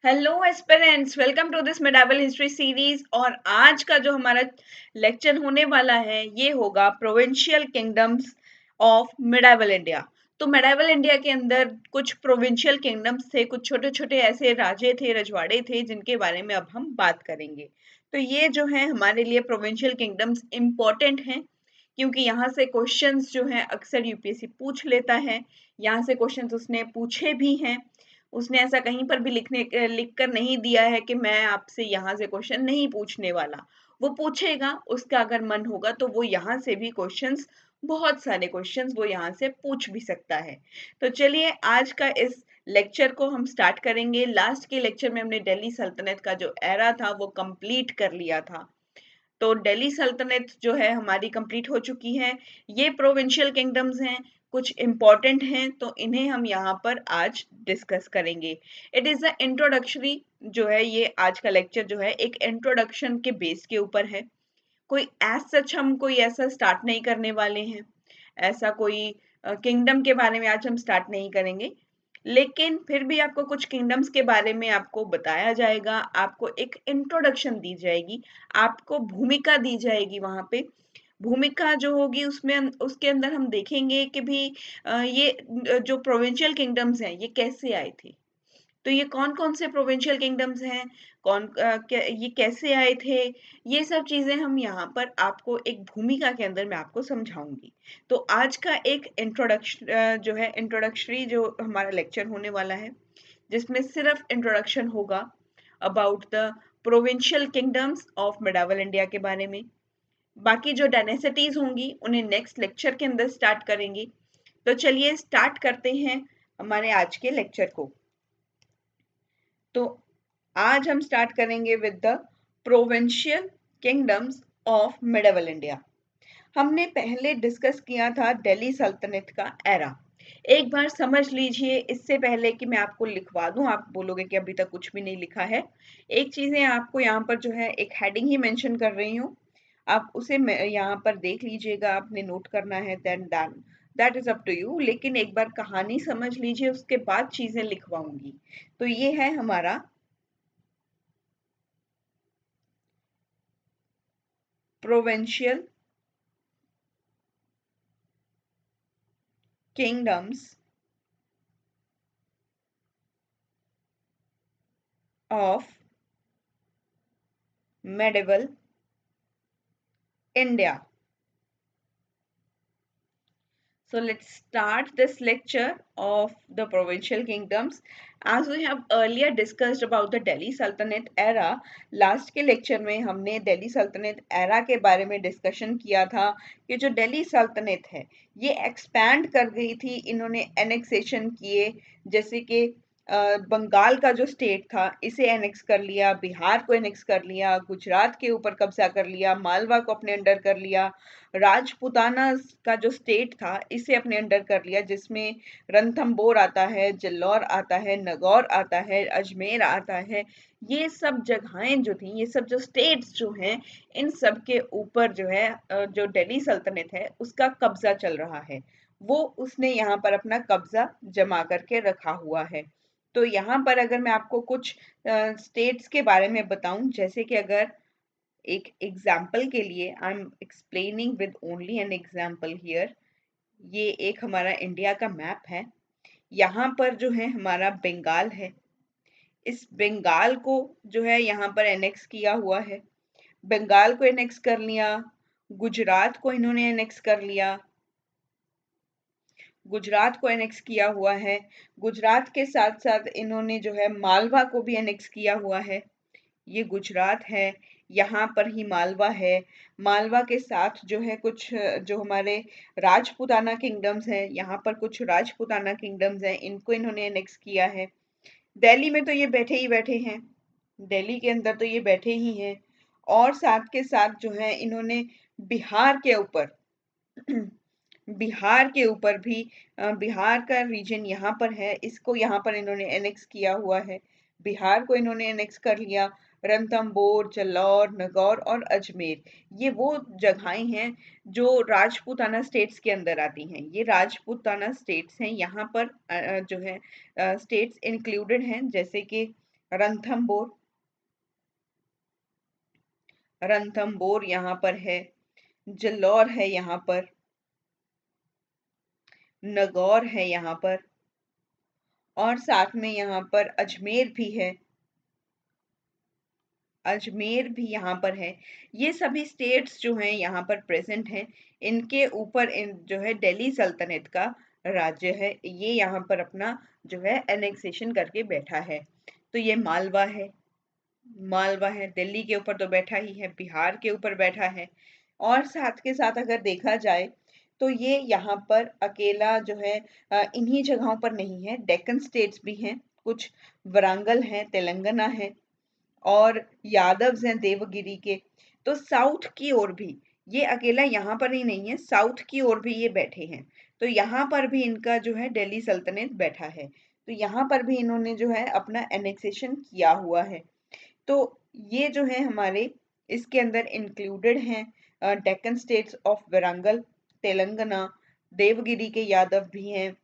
Hello aspirants, welcome to this medieval history series. और आज का जो हमारा लेक्चर होने वाला है ये होगा provincial kingdoms of medieval India. तो मिडावल इंडिया के अंदर कुछ प्रोविंशियल किंगडम्स थे, कुछ छोटे छोटे ऐसे राजे थे, रजवाड़े थे, जिनके बारे में अब हम बात करेंगे। तो ये जो है हमारे लिए प्रोविंशियल किंगडम्स इम्पोर्टेंट हैं, क्योंकि यहाँ से क्वेश्चंस जो हैं अक्सर यूपीएससी पूछ लेता है। यहाँ से क्वेश्चंस उसने पूछे भी हैं। उसने ऐसा कहीं पर भी लिख कर नहीं दिया है कि मैं आपसे यहाँ से क्वेश्चन नहीं पूछने वाला। वो पूछेगा, उसका अगर मन होगा तो वो यहाँ से भी क्वेश्चंस, बहुत सारे क्वेश्चंस वो यहाँ से पूछ भी सकता है। तो चलिए आज का इस लेक्चर को हम स्टार्ट करेंगे। लास्ट के लेक्चर में हमने दिल्ली सल्तनत का जो एरा था वो कंप्लीट कर लिया था। तो दिल्ली सल्तनत जो है हमारी कंप्लीट हो चुकी है। ये प्रोविंशियल किंगडम्स हैं, कुछ इंपॉर्टेंट हैं, तो इन्हें हम यहाँ पर आज डिस्कस करेंगे। इट इज अ इंट्रोडक्शरी जो है, ये आज का लेक्चर जो है एक इंट्रोडक्शन के बेस के ऊपर है। कोई एज सच हम कोई ऐसा स्टार्ट नहीं करने वाले हैं, ऐसा कोई किंगडम के बारे में आज हम स्टार्ट नहीं करेंगे। लेकिन फिर भी आपको कुछ किंगडम्स के बारे में आपको बताया जाएगा, आपको एक इंट्रोडक्शन दी जाएगी, आपको भूमिका दी जाएगी। वहां पे भूमिका जो होगी उसमें उसके अंदर हम देखेंगे कि भी ये जो प्रोविंशियल किंगडम्स हैं ये कैसे आए थे। तो ये कौन कौन से प्रोविंशियल किंगडम्स हैं, ये कैसे आए थे, ये सब चीजें हम यहाँ पर आपको एक भूमिका के अंदर मैं आपको समझाऊंगी। तो आज का एक इंट्रोडक्शन जो है, इंट्रोडक्टरी जो हमारा लेक्चर होने वाला है, जिसमें सिर्फ इंट्रोडक्शन होगा about the provincial kingdoms of medieval India के बारे में। बाकी जो डायनेसिटीज होंगी उन्हें नेक्स्ट लेक्चर के अंदर स्टार्ट करेंगे। तो चलिए स्टार्ट करते हैं हमारे आज के लेक्चर को। तो आज हम स्टार्ट करेंगे with the provincial kingdoms of medieval India. हमने पहले डिस्कस किया था दिल्ली सल्तनत का एरा। एक बार समझ लीजिए, इससे पहले कि मैं आपको लिखवा दूं, आप बोलोगे कि अभी तक कुछ भी नहीं लिखा है। एक चीजें आपको यहाँ पर जो है एक हेडिंग ही मेंशन कर रही हूँ, आप उसे यहाँ पर देख लीजिएगा। आपने नोट करना है, then that is up to you. लेकिन एक बार कहानी समझ लीजिए, उसके बाद चीजें लिखवाऊंगी। तो ये है हमारा provincial kingdoms of medieval India. So let's start this lecture of the provincial kingdoms. As we have earlier discussed about the Delhi Sultanate era, last के lecture में हमने Delhi Sultanate era के बारे में discussion किया था कि जो Delhi Sultanate है ये expand कर गई थी, इन्होंने annexation किए। जैसे कि बंगाल का जो स्टेट था इसे एनेक्स कर लिया, बिहार को एनेक्स कर लिया, गुजरात के ऊपर कब्जा कर लिया, मालवा को अपने अंडर कर लिया, राजपुताना का जो स्टेट था इसे अपने अंडर कर लिया, जिसमें रणथंबोर आता है, जल्लौर आता है, नगौर आता है, अजमेर आता है। ये सब जगहें जो थी, ये सब जो स्टेट्स जो हैं, इन सब के ऊपर जो है जो दिल्ली सल्तनत है उसका कब्जा चल रहा है। वो उसने यहाँ पर अपना कब्जा जमा करके रखा हुआ है। तो यहाँ पर अगर मैं आपको कुछ स्टेट्स के बारे में बताऊं, जैसे कि अगर एक एग्जाम्पल के लिए, I am explaining with only an example here. ये एक हमारा इंडिया का मैप है। यहाँ पर जो है हमारा बंगाल है। इस बंगाल को जो है यहाँ पर एनेक्स किया हुआ है। बंगाल को एनेक्स कर लिया, गुजरात को इन्होंने एनेक्स कर लिया, गुजरात को एनेक्स किया हुआ है। गुजरात के साथ साथ इन्होंने जो है मालवा को भी एनेक्स किया हुआ है। ये गुजरात है, यहाँ पर ही मालवा है। मालवा के साथ जो है कुछ जो हमारे राजपूताना किंगडम्स हैं, यहाँ पर कुछ राजपूताना किंगडम्स हैं, इनको इन्होंने एनेक्स किया है। दिल्ली में तो ये बैठे ही बैठे हैं, दिल्ली के अंदर तो ये बैठे ही हैं। और साथ के साथ जो है इन्होंने बिहार के ऊपर बिहार के ऊपर भी बिहार का रीजन यहाँ पर है, इसको यहाँ पर इन्होंने एनेक्स किया हुआ है। बिहार को इन्होंने एनेक्स कर लिया। रणथंबोर, जालौर, नगौर और अजमेर, ये वो जगहें हैं जो राजपूताना स्टेट्स के अंदर आती हैं। ये राजपूताना स्टेट्स हैं, यहाँ पर जो है स्टेट्स इंक्लूडेड हैं, जैसे कि रणथंबोर, रणथंबोर यहाँ पर है, जलौर है यहाँ पर, नगौर है यहाँ पर, और साथ में यहाँ पर अजमेर भी है, अजमेर भी यहाँ पर है। ये सभी स्टेट्स जो हैं यहाँ पर प्रेजेंट हैं। इनके ऊपर जो है दिल्ली सल्तनत का राज्य है, ये यहाँ पर अपना जो है एनेक्सेशन करके बैठा है। तो ये मालवा है, मालवा है, दिल्ली के ऊपर तो बैठा ही है, बिहार के ऊपर बैठा है। और साथ के साथ अगर देखा जाए तो ये यहाँ पर अकेला जो है इन्हीं जगहों पर नहीं है, डेक्कन स्टेट्स भी हैं, कुछ वारंगल है, तेलंगाना है, और यादव्स हैं देवगिरी के। तो साउथ की ओर भी ये अकेला यहाँ पर ही नहीं है, साउथ की ओर भी ये बैठे हैं। तो यहाँ पर भी इनका जो है दिल्ली सल्तनत बैठा है। तो यहाँ पर भी इन्होंने जो है अपना एनेक्सेशन किया हुआ है। तो ये जो है हमारे इसके अंदर इंक्लूडेड हैं डेक्कन स्टेट्स ऑफ वारंगल, तेलंगाना, देवगिरी के यादव भी हैं,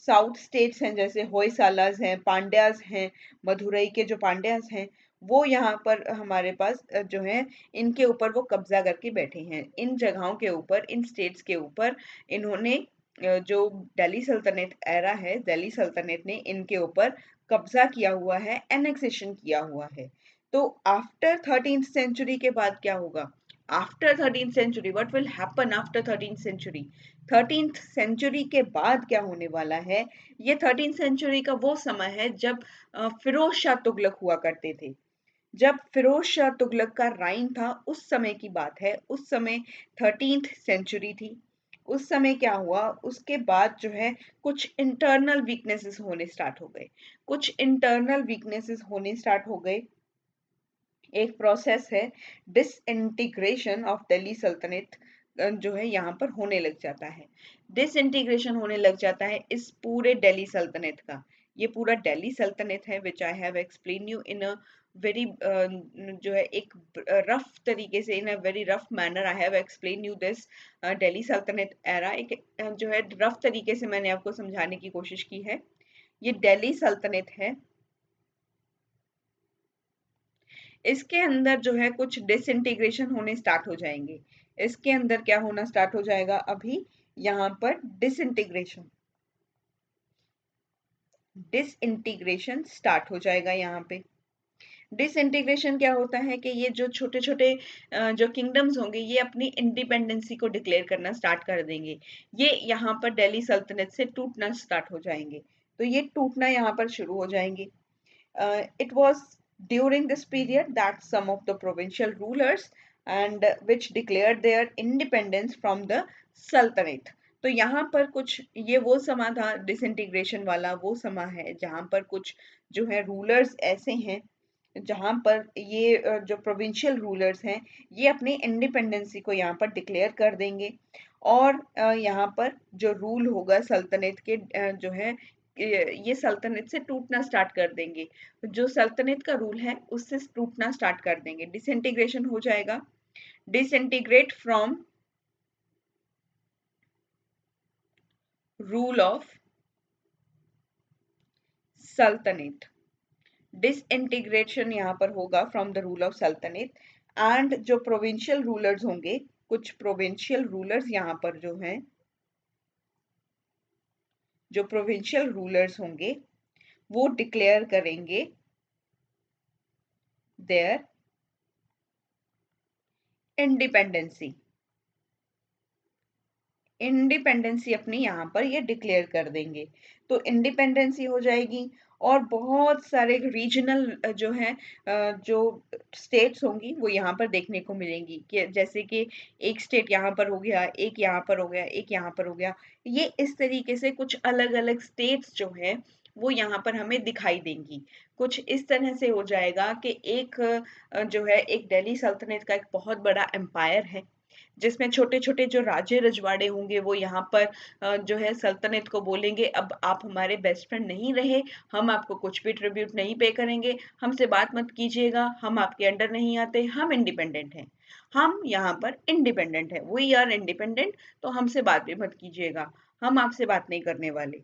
साउथ स्टेट्स हैं जैसे होयसालास हैं, पांड्यास हैं, मदुरई के जो पांड्यास हैं वो यहाँ पर हमारे पास जो है इनके ऊपर वो कब्जा करके बैठे हैं। इन जगहों के ऊपर, इन स्टेट्स के ऊपर इन्होंने जो दिल्ली सल्तनत एरा है, दिल्ली सल्तनत ने इनके ऊपर कब्जा किया हुआ है, एनेक्सेशन किया हुआ है। तो आफ्टर 13th सेंचुरी के बाद क्या होगा? After 13th century, what will happen after 13th century? 13th century के बाद क्या होने वाला है? ये 13th सेंचुरी का वो समय है जब फिरोज शाह तुगलक हुआ करते थे। जब फिरोज शाह तुगलक का राइन था उस समय की बात है, उस समय 13th सेंचुरी थी। उस समय क्या हुआ, उसके बाद जो है कुछ इंटरनल वीकनेसेस होने स्टार्ट हो गए, कुछ इंटरनल वीकनेसेस होने स्टार्ट हो गए। एक प्रोसेस है डिसइंटीग्रेशन ऑफ दिल्ली सल्तनत जो है यहाँ पर होने लग जाता है, डिसइंटीग्रेशन होने लग जाता है इस पूरे दिल्ली सल्तनत का। ये पूरा दिल्ली सल्तनत है which I have explain you in a very जो है एक रफ तरीके से, in a very rough manner I have explain you this Delhi सल्तनत एरा। एक जो है रफ तरीके से मैंने आपको समझाने की कोशिश की है। ये दिल्ली सल्तनत है, इसके अंदर जो है कुछ डिसइंटीग्रेशन होने स्टार्ट हो जाएंगे। इसके अंदर क्या होना स्टार्ट हो जाएगा अभी? यहाँ पर डिसइंटीग्रेशन, डिसइंटीग्रेशन स्टार्ट हो जाएगा। यहाँ पे डिसइंटीग्रेशन क्या होता है कि ये जो छोटे छोटे जो किंगडम्स होंगे ये अपनी इंडिपेंडेंसी को डिक्लेयर करना स्टार्ट कर देंगे। ये यहाँ पर दिल्ली सल्तनत से टूटना स्टार्ट हो जाएंगे। तो ये टूटना यहाँ पर शुरू हो जाएंगे। It was during this period that some of the provincial rulers and which declared their independence from the sultanate. तो यहाँ पर कुछ ये वो समा था डिसइंटीग्रेशन वाला, वो समा है जहाँ पर कुछ जो है रूलर्स ऐसे हैं जहाँ पर ये जो प्रोविंशियल रूलर्स हैं ये अपनी इंडिपेंडेंसी को यहाँ पर डिक्लेयर कर देंगे। और यहाँ पर जो रूल होगा सल्तनत के जो है ये सल्तनत से टूटना स्टार्ट कर देंगे। जो सल्तनत का रूल है उससे टूटना स्टार्ट कर देंगे, डिसइंटीग्रेशन हो जाएगा। डिसइंटीग्रेट फ्रॉम रूल ऑफ सल्तनत, डिसइंटीग्रेशन यहाँ पर होगा फ्रॉम द रूल ऑफ सल्तनत। एंड जो प्रोविंशियल रूलर्स होंगे, कुछ प्रोविंशियल रूलर्स यहाँ पर जो हैं, जो प्रोविंशियल रूलर्स होंगे वो डिक्लेयर करेंगे देयर इंडिपेंडेंसी, इंडिपेंडेंसी अपनी यहाँ पर ये डिक्लेयर कर देंगे। तो इंडिपेंडेंसी हो जाएगी और बहुत सारे रीजनल जो है जो स्टेट्स होंगी वो यहाँ पर देखने को मिलेंगी कि जैसे कि एक स्टेट यहाँ पर हो गया, एक यहाँ पर हो गया, एक यहाँ पर हो गया। ये इस तरीके से कुछ अलग अलग स्टेट्स जो है वो यहाँ पर हमें दिखाई देंगी। कुछ इस तरह से हो जाएगा कि एक जो है एक दिल्ली सल्तनत का एक बहुत बड़ा एम्पायर है जिसमें छोटे-छोटे जो राजे रजवाड़े होंगे वो यहाँ पर जो है सल्तनत को बोलेंगे अब आप हमारे बेस्ट फ्रेंड नहीं रहे, हम आपको कुछ भी ट्रिब्यूट नहीं पे करेंगे, हमसे बात मत कीजिएगा, हम आपके अंडर नहीं आते, हम इंडिपेंडेंट हैं, हम यहाँ पर इंडिपेंडेंट हैं, वी आर इंडिपेंडेंट, तो हमसे बात भी मत कीजिएगा, हम आपसे बात नहीं करने वाले।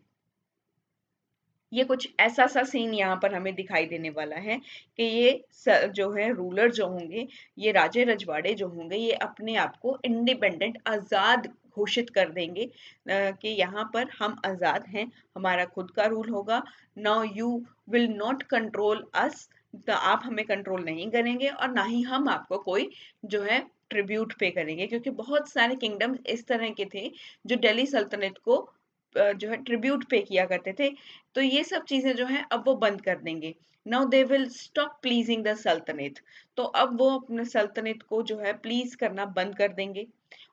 ये कुछ ऐसा सा सीन यहाँ पर हमें दिखाई देने वाला है कि ये जो है रूलर जो होंगे, ये राजे रजवाड़े जो होंगे, ये अपने आप को इंडिपेंडेंट आज़ाद घोषित कर देंगे कि यहाँ पर हम आज़ाद हैं, हमारा खुद का रूल होगा। Now you will not control us, तो आप हमें कंट्रोल नहीं करेंगे और ना ही हम आपको कोई जो है ट्रिब्यूट पे करेंगे, क्योंकि बहुत सारे किंगडम्स इस तरह के थे जो दिल्ली सल्तनत को जो है ट्रिब्यूट पे किया करते थे। तो ये सब चीजें जो है अब वो बंद कर देंगे। Now they will stop pleasing the सल्तनत। तो अब वो अपने सल्तनत को जो है प्लीज करना बंद कर देंगे।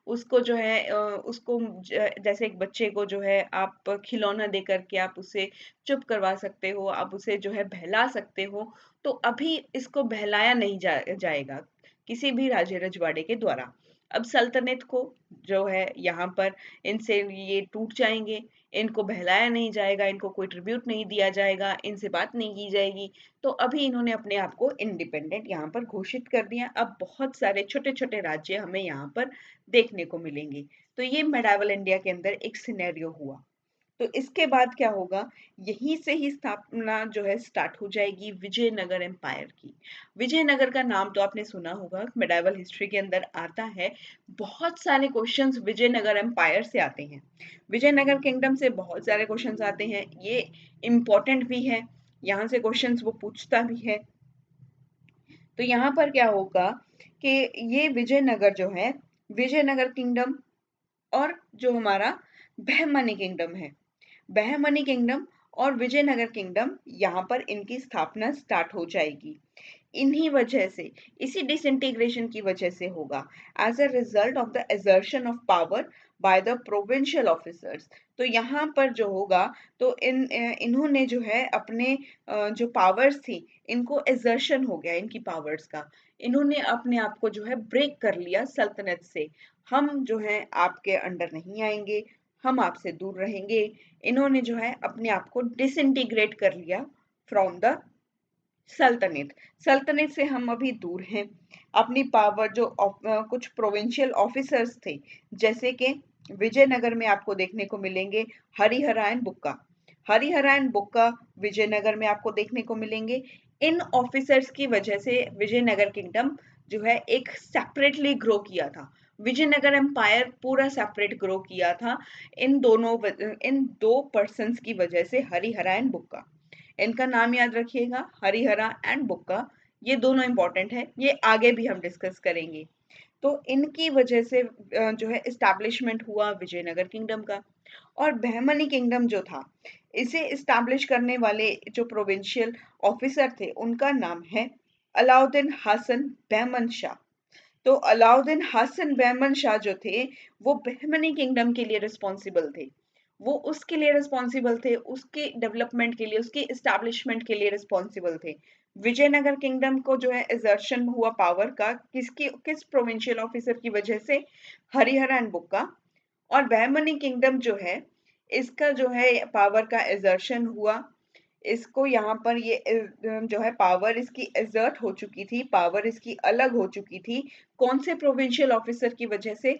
उसको जो है उसको जैसे एक बच्चे को जो है आप खिलौना दे करके आप उसे चुप करवा सकते हो, आप उसे जो है बहला सकते हो, तो अभी इसको बहलाया नहीं जाएगा किसी भी राजे रजवाड़े के द्वारा। अब सल्तनत को जो है यहाँ पर इनसे ये टूट जाएंगे, इनको बहलाया नहीं जाएगा, इनको कोई ट्रिब्यूट नहीं दिया जाएगा, इनसे बात नहीं की जाएगी। तो अभी इन्होंने अपने आप को इंडिपेंडेंट यहाँ पर घोषित कर दिया। अब बहुत सारे छोटे छोटे राज्य हमें यहाँ पर देखने को मिलेंगे। तो ये मेडावल इंडिया के अंदर एक सिनेरियो हुआ। तो इसके बाद क्या होगा, यहीं से ही स्थापना जो है स्टार्ट हो जाएगी विजयनगर एम्पायर की। विजयनगर का नाम तो आपने सुना होगा, मेडाइवल हिस्ट्री के अंदर आता है। बहुत सारे क्वेश्चंस विजयनगर एम्पायर से आते हैं, विजयनगर किंगडम से बहुत सारे क्वेश्चंस आते हैं। ये इम्पोर्टेंट भी है, यहाँ से क्वेश्चंस वो पूछता भी है। तो यहाँ पर क्या होगा कि ये विजयनगर जो है, विजयनगर किंगडम और जो हमारा बहमनी किंगडम है, बहमनी किंगडम और विजयनगर किंगडम, यहाँ पर इनकी स्थापना स्टार्ट हो जाएगी। इन्हीं वजह से, इसी डिसइंटीग्रेशन की वजह से होगा, as a result of the assertion of power by the provincial officers. तो यहाँ पर जो होगा, तो इन्होंने जो है अपने जो पावर्स थी, इनको एजर्शन हो गया इनकी पावर्स का। इन्होंने अपने आप को जो है ब्रेक कर लिया सल्तनत से। हम जो है आपके अंडर नहीं आएंगे, हम आपसे दूर रहेंगे। इन्होंने जो है अपने आप को डिसइंटीग्रेट कर लिया फ्रॉम द सल्तनत। सल्तनत से हम अभी दूर हैं। अपनी पावर जो कुछ प्रोविंशियल ऑफिसर्स थे, जैसे कि विजयनगर में आपको देखने को मिलेंगे हरिहरा एंड बुक्का। हरिहरा एंड बुक्का विजयनगर में आपको देखने को मिलेंगे। इन ऑफिसर्स की वजह से विजयनगर किंगडम जो है एक सेपरेटली ग्रो किया था। विजयनगर एम्पायर पूरा सेपरेट ग्रो किया था इन दो पर्सन्स की वजह से, हरिहरा एंड बुक्का। इनका नाम याद रखिएगा, हरिहरा एंड बुक्का। ये दोनों इंपॉर्टेंट है, ये आगे भी हम डिस्कस करेंगे। तो इनकी वजह से जो है इस्टेब्लिशमेंट हुआ विजयनगर किंगडम का। और बहमनी किंगडम जो था, इसे इस्टेब्लिश करने वाले जो प्रोविंशियल ऑफिसर थे, उनका नाम है अलाउद्दीन हसन बहमन शाह। तो अलाउद्दीन हसन बहमन शाह जो थे, वो बहमनी किंगडम के लिए रिस्पॉन्सिबल थे। वो उसके लिए रिस्पॉन्सिबल थे, उसके डेवलपमेंट के लिए, उसके इस्टेब्लिशमेंट के लिए रिस्पॉन्सिबल थे। विजयनगर किंगडम को जो है एजर्शन हुआ पावर का, किस प्रोविंशियल ऑफिसर की वजह से, हरिहर एंड बुक्का। और बहमनी किंगडम जो है, इसका जो है पावर का एजर्शन हुआ। इसको यहाँ पर ये जो है पावर इसकी एग्जर्ट हो चुकी थी, पावर इसकी अलग हो चुकी थी। कौन से प्रोविंशियल ऑफिसर की वजह से?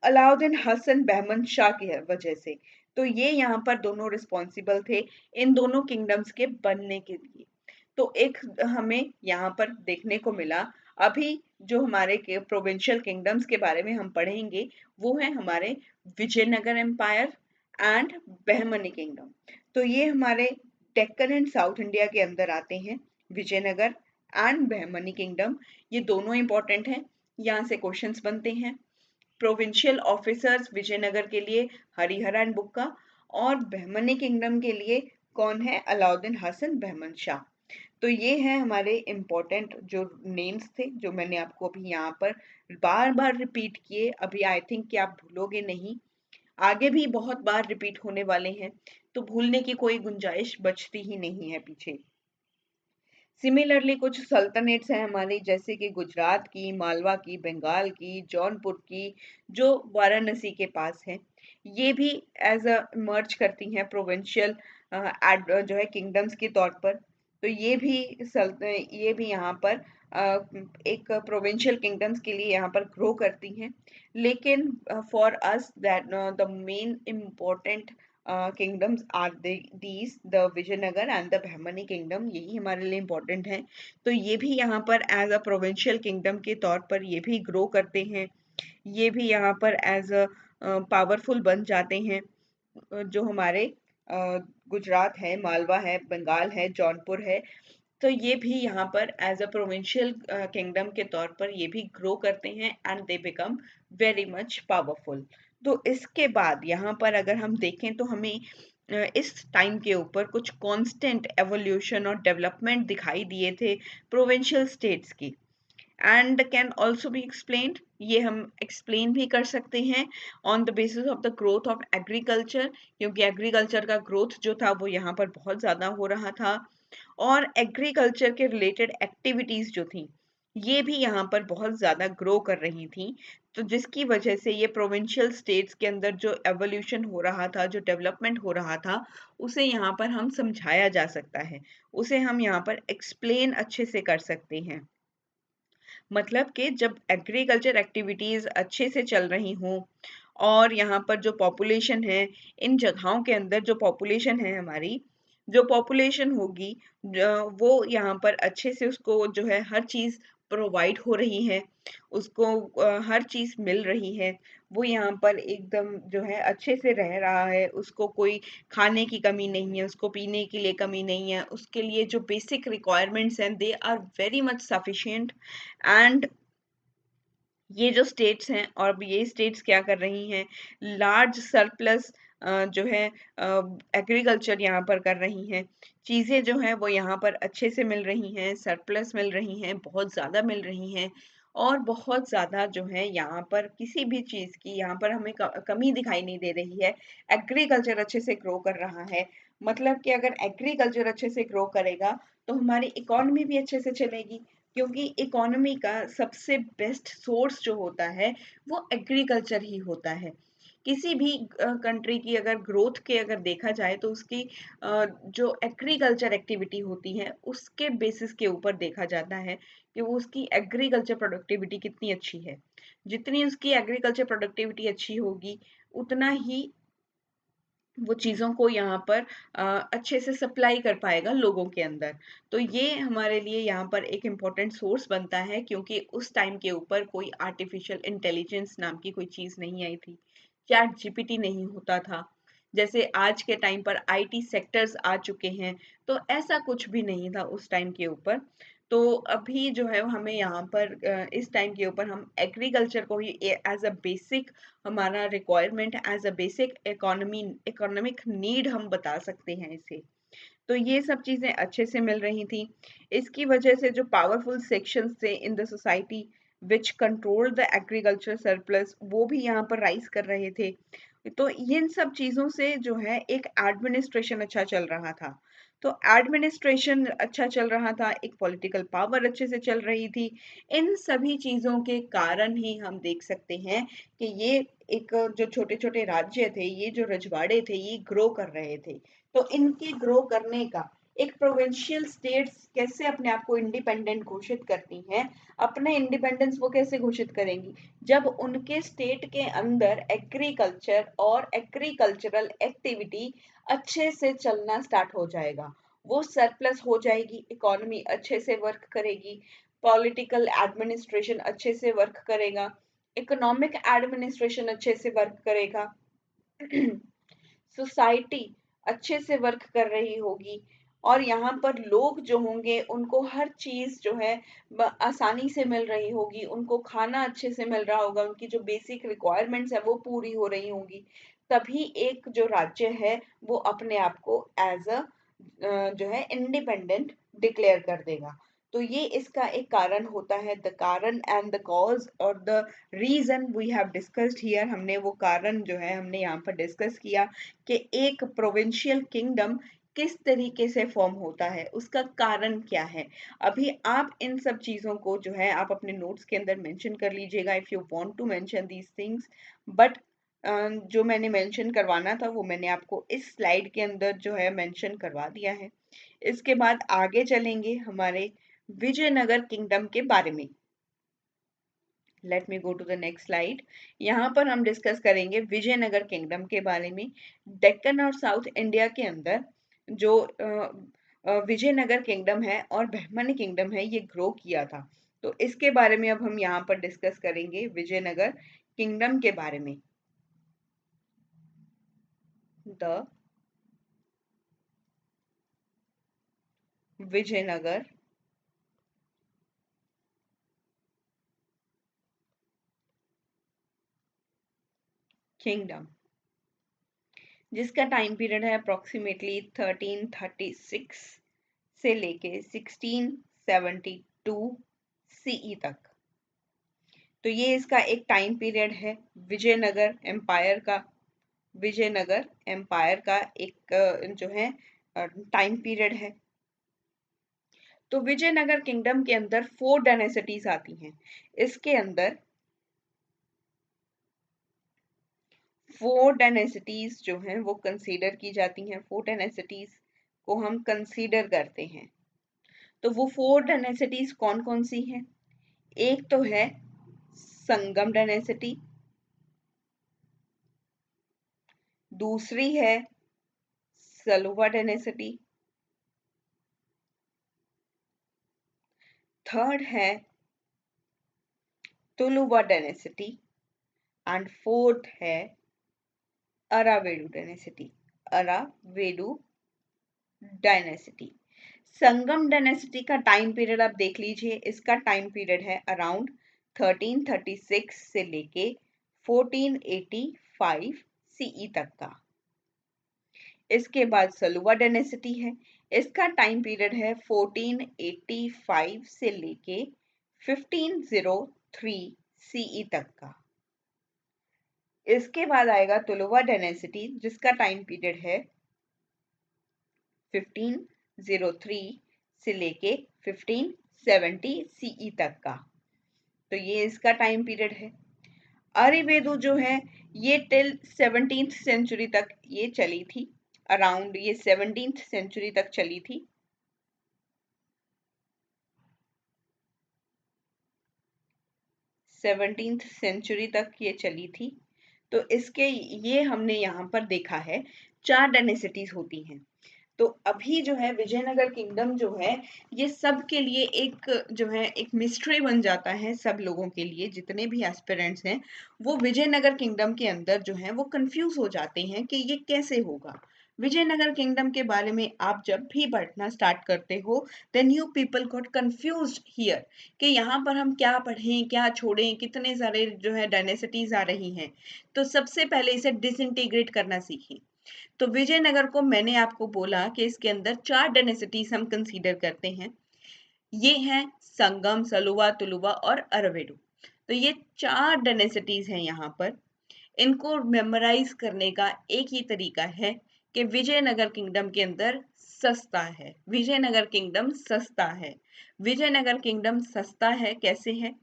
अलाउद्दीन हसन बहमन शाह की वजह से। तो ये यहाँ पर दोनों रिस्पॉन्सिबल थे इन दोनों किंगडम्स के बनने के लिए। तो एक हमें यहाँ पर देखने को मिला। अभी जो हमारे के प्रोविंशियल किंगडम्स के बारे में हम पढ़ेंगे, वो है हमारे Vijayanagar empire and Bahmani kingdom. तो ये हमारे डेक्कन एंड साउथ इंडिया के अंदर आते हैं, विजयनगर एंड बहमनी किंगडम। ये दोनों इंपॉर्टेंट हैं, यहाँ से क्वेश्चंस बनते हैं। प्रोविंशियल ऑफिसर्स विजयनगर के लिए हरिहर एंड बुक्का, और बहमनी किंगडम के लिए कौन है? अलाउद्दीन हसन बहमन शाह। तो ये हैं हमारे इम्पोर्टेंट जो नेम्स थे, जो मैंने आपको अभी यहाँ पर बार बार रिपीट किए। अभी आई थिंक कि आप भूलोगे नहीं, आगे भी बहुत बार रिपीट होने वाले हैं, तो भूलने की कोई गुंजाइश बचती ही नहीं है पीछे। सिमिलरली कुछ सल्तनट्स हैं हमारी, जैसे कि गुजरात की, मालवा की, बंगाल की, जौनपुर की, जो वाराणसी के पास है। ये भी एज अ मर्ज करती हैं प्रोविंशियल जो है किंगडम्स के तौर पर। तो ये भी यहाँ पर एक प्रोविंशियल किंगडम्स के लिए यहाँ पर ग्रो करती हैं। लेकिन for us that the main important kingdoms are these the Vijayanagar and the Bahmani kingdom, यही हमारे लिए इम्पोर्टेंट है। तो ये भी यहाँ पर एज अ प्रोविंशियल किंगडम के तौर पर ये भी ग्रो करते हैं, ये भी यहाँ पर एज अ पावरफुल बन जाते हैं। जो हमारे गुजरात है, मालवा है, बंगाल है, जौनपुर है, तो ये भी यहाँ पर एज अ प्रोविंशियल किंगडम के तौर पर ये भी ग्रो करते हैं and they become very much powerful. तो इसके बाद यहाँ पर अगर हम देखें तो हमें इस टाइम के ऊपर कुछ कांस्टेंट एवोल्यूशन और डेवलपमेंट दिखाई दिए थे प्रोविंशियल स्टेट्स की, and can also be explained, ये हम एक्सप्लेन भी कर सकते हैं on the basis of the growth of agriculture, क्योंकि एग्रीकल्चर का ग्रोथ जो था वो यहाँ पर बहुत ज़्यादा हो रहा था, और एग्रीकल्चर के रिलेटेड एक्टिविटीज जो थी ये भी यहाँ पर बहुत ज़्यादा ग्रो कर रही थी। तो जिसकी वजह से ये प्रोविंशियल स्टेट्स के अंदर जो एवोल्यूशन हो रहा था, जो डेवलपमेंट हो रहा था, उसे यहाँ पर हम समझाया जा सकता है, उसे हम यहाँ पर एक्सप्लेन अच्छे से कर सकते हैं। मतलब कि जब एग्रीकल्चर एक्टिविटीज अच्छे से चल रही हों और यहाँ पर जो पॉपुलेशन है, इन जगहों के अंदर जो पॉपुलेशन है हमारी, जो पॉपुलेशन होगी वो यहाँ पर अच्छे से उसको जो है हर चीज़ प्रोवाइड हो रही है, उसको हर चीज़ मिल रही है, वो यहाँ पर एकदम जो है अच्छे से रह रहा है, उसको कोई खाने की कमी नहीं है, उसको पीने के लिए कमी नहीं है, उसके लिए जो बेसिक रिक्वायरमेंट्स हैं they are very much sufficient. And ये जो स्टेट्स हैं, और अब ये स्टेट्स क्या कर रही हैं, लार्ज सरप्लस जो है एग्रीकल्चर यहाँ पर कर रही हैं, चीज़ें जो हैं वो यहाँ पर अच्छे से मिल रही हैं, सरप्लस मिल रही हैं, बहुत ज़्यादा मिल रही हैं, और बहुत ज़्यादा जो है यहाँ पर किसी भी चीज़ की यहाँ पर हमें कमी दिखाई नहीं दे रही है। एग्रीकल्चर अच्छे से ग्रो कर रहा है, मतलब कि अगर एग्रीकल्चर अच्छे से ग्रो करेगा तो हमारी इकोनॉमी भी अच्छे से चलेगी, क्योंकि इकोनॉमी का सबसे बेस्ट सोर्स जो होता है वो एग्रीकल्चर ही होता है। किसी भी कंट्री की अगर ग्रोथ के अगर देखा जाए तो उसकी जो एग्रीकल्चर एक्टिविटी होती है उसके बेसिस के ऊपर देखा जाता है कि वो उसकी एग्रीकल्चर प्रोडक्टिविटी कितनी अच्छी है। जितनी उसकी एग्रीकल्चर प्रोडक्टिविटी अच्छी होगी उतना ही वो चीज़ों को यहाँ पर अच्छे से सप्लाई कर पाएगा लोगों के अंदर। तो ये हमारे लिए यहाँ पर एक इम्पोर्टेंट सोर्स बनता है, क्योंकि उस टाइम के ऊपर कोई आर्टिफिशियल इंटेलिजेंस नाम की कोई चीज़ नहीं आई थी, चैट जीपीटी नहीं होता था, जैसे आज के टाइम पर आईटी सेक्टर्स आ चुके हैं, तो ऐसा कुछ भी नहीं था उस टाइम के ऊपर। तो अभी जो है हमें यहाँ पर इस टाइम के ऊपर हम एग्रीकल्चर को ही एज अ बेसिक हमारा requirement, as a basic economic need हम बता सकते हैं इसे। तो ये सब चीज़ें अच्छे से मिल रही थी। इसकी वजह से जो पावरफुल सेक्शंस थे in the society which control the agriculture surplus, वो भी यहाँ पर राइज कर रहे थे। तो इन सब चीज़ों से जो है एक एडमिनिस्ट्रेशन अच्छा चल रहा था। तो एडमिनिस्ट्रेशन अच्छा चल रहा था, एक पॉलिटिकल पावर अच्छे से चल रही थी। इन सभी चीज़ों के कारण ही हम देख सकते हैं कि ये एक जो छोटे-छोटे राज्य थे, ये जो रजवाड़े थे, ये ग्रो कर रहे थे। तो इनके ग्रो करने का एक प्रोविंशियल स्टेट्स कैसे अपने आप को इंडिपेंडेंट घोषित करती हैं, अपने इंडिपेंडेंस वो कैसे घोषित करेंगी, जब उनके स्टेट के अंदर एग्रीकल्चर और एग्रीकल्चरल एक्टिविटी अच्छे से चलना स्टार्ट हो जाएगा, वो सरप्लस हो जाएगी, इकोनॉमी अच्छे से वर्क करेगी, पॉलिटिकल एडमिनिस्ट्रेशन अच्छे से वर्क करेगा, इकोनॉमिक एडमिनिस्ट्रेशन अच्छे से वर्क करेगा, सोसाइटी अच्छे से वर्क कर रही होगी, और यहाँ पर लोग जो होंगे उनको हर चीज जो है आसानी से मिल रही होगी, उनको खाना अच्छे से मिल रहा होगा, उनकी जो बेसिक रिक्वायरमेंट्स है वो पूरी हो रही होंगी, तभी एक जो राज्य है वो अपने आप को एज अ जो है इंडिपेंडेंट डिक्लेयर कर देगा। तो ये इसका एक कारण होता है, द कारण एंड द कॉज और the reason we have discussed here, हमने वो कारण जो है हमने यहाँ पर डिस्कस किया कि एक प्रोविंशियल किंगडम किस तरीके से फॉर्म होता है, उसका कारण क्या है। अभी आप इन सब चीज़ों को जो है आप अपने नोट्स के अंदर मेंशन कर लीजिएगा if you want to mention these things, but जो मैंने मेंशन करवाना था वो मैंने आपको इस स्लाइड के अंदर जो है मेंशन करवा दिया है। इसके बाद आगे चलेंगे हमारे विजयनगर किंगडम के बारे में। Let me go to the next slide. यहाँ पर हम डिस्कस करेंगे विजयनगर किंगडम के बारे में। डेक्कन और साउथ इंडिया के अंदर जो विजयनगर किंगडम है और बहमनी किंगडम है, ये ग्रो किया था। तो इसके बारे में अब हम यहाँ पर डिस्कस करेंगे, विजयनगर किंगडम के बारे में। द विजयनगर किंगडम, जिसका टाइम पीरियड है अप्रोक्सीमेटली 1336 से लेके 1672 सीई तक। तो ये इसका एक टाइम पीरियड है विजयनगर एम्पायर का। विजयनगर एम्पायर का एक जो है टाइम पीरियड है। तो विजयनगर किंगडम के अंदर 4 डायनेसिटीज आती हैं। इसके अंदर 4 डायनेसिटीज जो हैं वो कंसीडर की जाती हैं। 4 डायनेसिटीज को हम कंसीडर करते हैं। तो वो 4 डायनेसिटीज कौन कौन सी हैं? एक तो है संगम डायनेसिटी, दूसरी है सलुवा डायनेसिटी, थर्ड है तुलुवा डायनेसिटी एंड फोर्थ है अरावेडु डायनेसिटी। अरावेडु डायनेसिटी। संगम डायनेसिटी का टाइम पीरियड आप देख लीजिए। इसका टाइम पीरियड है अराउंड 1336 से लेके 1485 सीई तक का। इसके बाद सलुवा डायनेसिटी है। इसका टाइम पीरियड है 1485 से लेके 1503 सीई तक का। इसके बाद आएगा तुलुवा डायनेसिटी, जिसका टाइम पीरियड है 1503 से लेके 1570 सीई तक का। तो ये इसका टाइम पीरियड है। अरिवेदु जो है ये टिल 17th सेंचुरी तक ये चली थी। अराउंड ये 17th सेंचुरी तक चली थी। सेवनटीन्थ सेंचुरी तक ये चली थी। तो इसके ये हमने यहाँ पर देखा है 4 डायनेसिटीज होती हैं। तो अभी जो है विजयनगर किंगडम जो है ये सब के लिए एक जो है एक मिस्ट्री बन जाता है। सब लोगों के लिए, जितने भी एस्पिरेंट्स हैं वो विजयनगर किंगडम के अंदर जो है वो कंफ्यूज हो जाते हैं कि ये कैसे होगा। विजयनगर किंगडम के बारे में आप जब भी पढ़ना स्टार्ट करते हो then you people got confused here कि यहाँ पर हम क्या पढ़ें क्या छोड़ें, कितने सारे जो है डायनेसिटीज आ रही हैं। तो सबसे पहले इसे डिसइंटीग्रेट करना सीखें। तो विजयनगर को मैंने आपको बोला कि इसके अंदर 4 डायनेसिटीज हम कंसीडर करते हैं। ये हैं संगम, सलुवा, तुलुवा और अरवेडु। तो ये 4 डायनेसिटीज हैं यहाँ पर। इनको मेमोराइज करने का एक ही तरीका है कि विजयनगर किंगडम के अंदर सस्ता है। विजयनगर किंगडम सस्ता है। विजयनगर किंगडम सस्ता है कैसे है?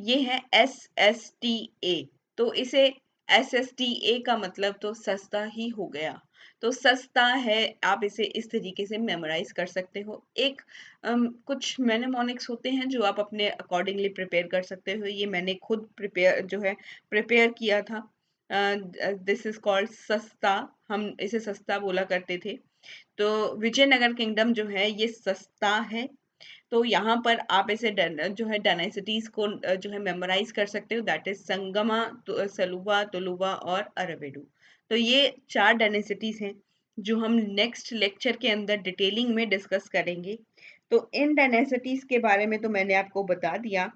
ये है SSTA। तो इसे SSTA का मतलब तो सस्ता ही हो गया। तो सस्ता है, आप इसे इस तरीके से मेमोराइज कर सकते हो। एक कुछ मैनेमोनिक्स होते हैं जो आप अपने अकॉर्डिंगली प्रिपेयर कर सकते हो। ये मैंने खुद प्रिपेयर किया था। दिस इज कॉल्ड सस्ता। हम इसे सस्ता बोला करते थे। तो विजयनगर किंगडम जो है ये सस्ता है। तो यहाँ पर आप इसे जो है डायनेसिटीज को जो है मेमोराइज कर सकते हो। दैट इज संगमा, सलुवा, तुलुवा और अरवेडु। तो ये 4 डायनेसिटीज हैं जो हम नेक्स्ट लेक्चर के अंदर डिटेलिंग में डिस्कस करेंगे। तो इन डायनेसिटीज के बारे में तो मैंने आपको बता दिया।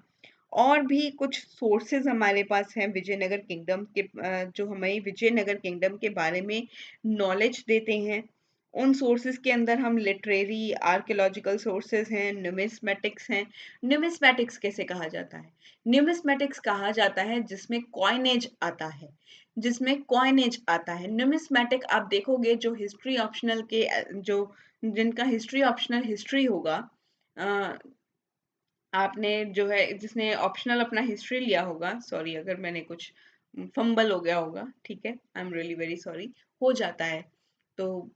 और भी कुछ सोर्सेज हमारे पास हैं विजयनगर किंगडम के, जो हमें विजयनगर किंगडम के बारे में नॉलेज देते हैं। उन सोर्सेज के अंदर हम लिटरेरी, आर्कियोलॉजिकल सोर्सेज हैं, न्यूमिस्मेटिक्स हैं। न्यूमिस्मेटिक्स कैसे कहा जाता है? न्यूमिस्मेटिक्स कहा जाता है जिसमें कॉइनेज आता है। जिसमें कॉइनेज आता है न्यूमिस्मेटिक। आप देखोगे जो हिस्ट्री ऑप्शनल के जो जिनका हिस्ट्री ऑप्शनल हिस्ट्री होगा, आपने जो है जिसने ऑप्शनल अपना हिस्ट्री लिया होगा, सॉरी अगर मैंने कुछ फंबल हो गया होगा, ठीक है, I am really very sorry, हो जाता है। तो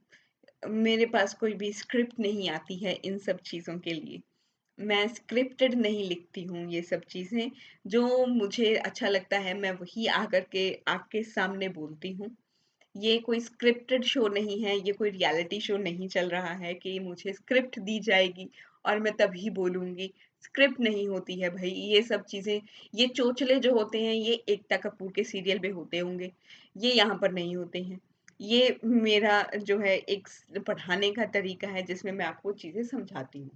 मेरे पास कोई भी स्क्रिप्ट नहीं आती है इन सब चीज़ों के लिए। मैं स्क्रिप्टेड नहीं लिखती हूँ ये सब चीज़ें, जो मुझे अच्छा लगता है मैं वही आकर के आपके सामने बोलती हूँ। ये कोई स्क्रिप्टेड शो नहीं है, ये कोई रियलिटी शो नहीं चल रहा है कि मुझे स्क्रिप्ट दी जाएगी और मैं तभी बोलूँगी। स्क्रिप्ट नहीं होती है भई, ये सब चीज़ें, ये चोचले जो होते हैं ये एकता कपूर के सीरियल में होते होंगे, ये यहाँ पर नहीं होते हैं। ये मेरा जो है एक पढ़ाने का तरीका है जिसमें मैं आपको चीज़ें समझाती हूँ।